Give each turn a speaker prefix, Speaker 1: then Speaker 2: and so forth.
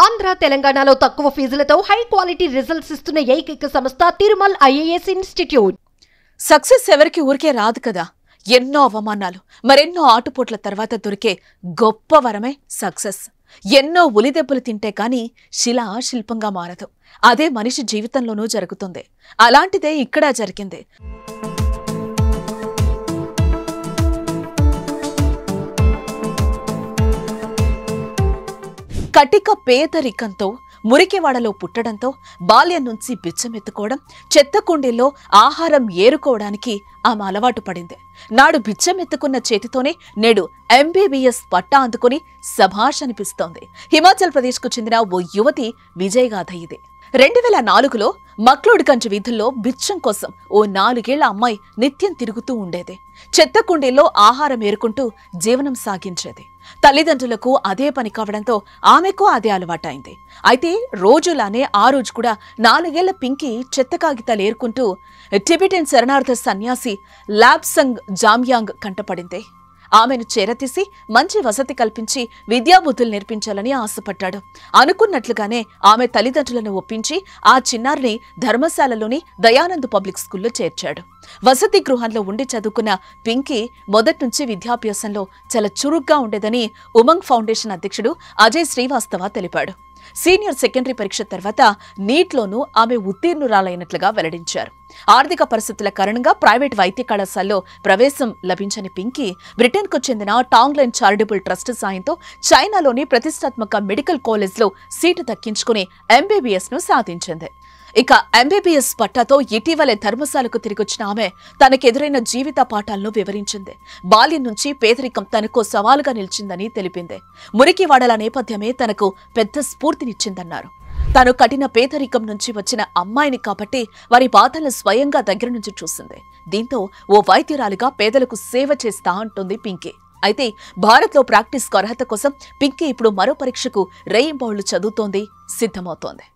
Speaker 1: ఆంధ్ర తెలంగాణలో తక్కువ ఫీజులతో high quality results ఇస్తున్న ఏకైక సంస్థ తిరుమల్ ఐఏఎస్ ఇన్స్టిట్యూట్.
Speaker 2: సక్సెస్ ఎవరికి ఊరికే రాదు కదా. ఎన్నో అవమానాలు, మరెన్నో ఆటుపోట్ల తర్వాత దొరికే గొప్ప వరమే సక్సెస్. ఎన్నో ఉలిదెబ్బలు తింటే కానీ శిలా శిల్పంగా మారదు. అదే మనిషి జీవితంలోనూ జరుగుతుంది. అలాంటిదే ఇక్కడ జరిగింది. కటిక పేదరికంతో మురికివాడలో పుట్టడంతో బాల్యం నుంచి బిచ్చమెత్తుకోవడం, చెత్త కుండీల్లో ఆహారం ఏరుకోవడానికి ఆమె అలవాటు పడింది. నాడు బిచ్చమెత్తుకున్న చేతితోనే నేడు ఎంబీబీఎస్ పట్టా అందుకుని శభాష్ అనిపిస్తోంది. హిమాచల్ ప్రదేశ్కు చెందిన ఓ యువతి విజయగాథ ఇది. 2004లో మక్లోడ్గంజ్ వీధుల్లో బిచ్చం కోసం ఓ 4 ఏళ్ల అమ్మాయి నిత్యం తిరుగుతూ ఉండేది. చెత్త కుండీల్లో ఆహారం ఏరుకుంటూ జీవనం సాగించేది. తల్లిదండ్రులకు అదే పని కావడంతో ఆమెకు అదే అలవాటైంది. అయితే రోజులానే ఆ రోజు కూడా 4 ఏళ్ల పింకీ చెత్త కాగితాలు ఏరుకుంటూ టిబెటన్ శరణార్థ సన్యాసి లాబ్సంగ్ జామ్యాంగ్ కంటపడింది. ఆమెను చేరతీసి మంచి వసతి కల్పించి విద్యాబుద్ధులు నేర్పించాలని ఆశపడ్డాడు. అనుకున్నట్లుగానే ఆమె తల్లిదండ్రులను ఒప్పించి ఆ చిన్నారిని ధర్మశాలలోని దయానంద్ పబ్లిక్ స్కూల్లో చేర్చాడు. వసతి గృహంలో ఉండి చదువుకున్న పింకీ మొదట్నుంచి విద్యాభ్యాసంలో చాలా చురుగ్గా ఉండేదని ఉమంగ్ ఫౌండేషన్ అధ్యక్షుడు అజయ్ శ్రీవాస్తవ తెలిపాడు. సీనియర్ సెకండరీ పరీక్ష తర్వాత నీట్లోనూ ఆమె ఉత్తీర్ణురాలైనట్లుగా వెల్లడించారు. ఆర్థిక పరిస్థితుల కారణంగా ప్రైవేట్ వైద్య కళాశాలలో ప్రవేశం లభించని పింకీ బ్రిటన్కు చెందిన టాంగ్లైన్ చారిటబుల్ ట్రస్ట్ సాయంతో చైనాలోని ప్రతిష్టాత్మక మెడికల్ కాలేజ్లో సీటు దక్కించుకుని ఎంబీబీఎస్ను సాధించింది. ఇక ఎంబీబీఎస్ పట్టాతో ఇటీవలే ధర్మశాలకు తిరిగొచ్చిన ఆమె తనకెదురైన జీవిత పాఠాలను వివరించింది. బాల్యం నుంచి పేదరికం తనకు సవాలుగా నిలిచిందని తెలిపింది. మురికివాడల నేపథ్యమే తనకు పెద్ద స్ఫూర్తినిచ్చిందన్నారు. తాను కఠిన పేదరికం నుంచి వచ్చిన అమ్మాయిని కాబట్టి వారి బాధలను స్వయంగా దగ్గర నుంచి చూసింది. దీంతో ఓ వైద్యురాలిగా పేదలకు సేవ చేస్తా అంటుంది పింకీ. అయితే భారత్లో ప్రాక్టీస్కు అర్హత కోసం పింకీ ఇప్పుడు మరో పరీక్షకు రేయింబౌళ్లు చదువుతోంది, సిద్ధమవుతోంది.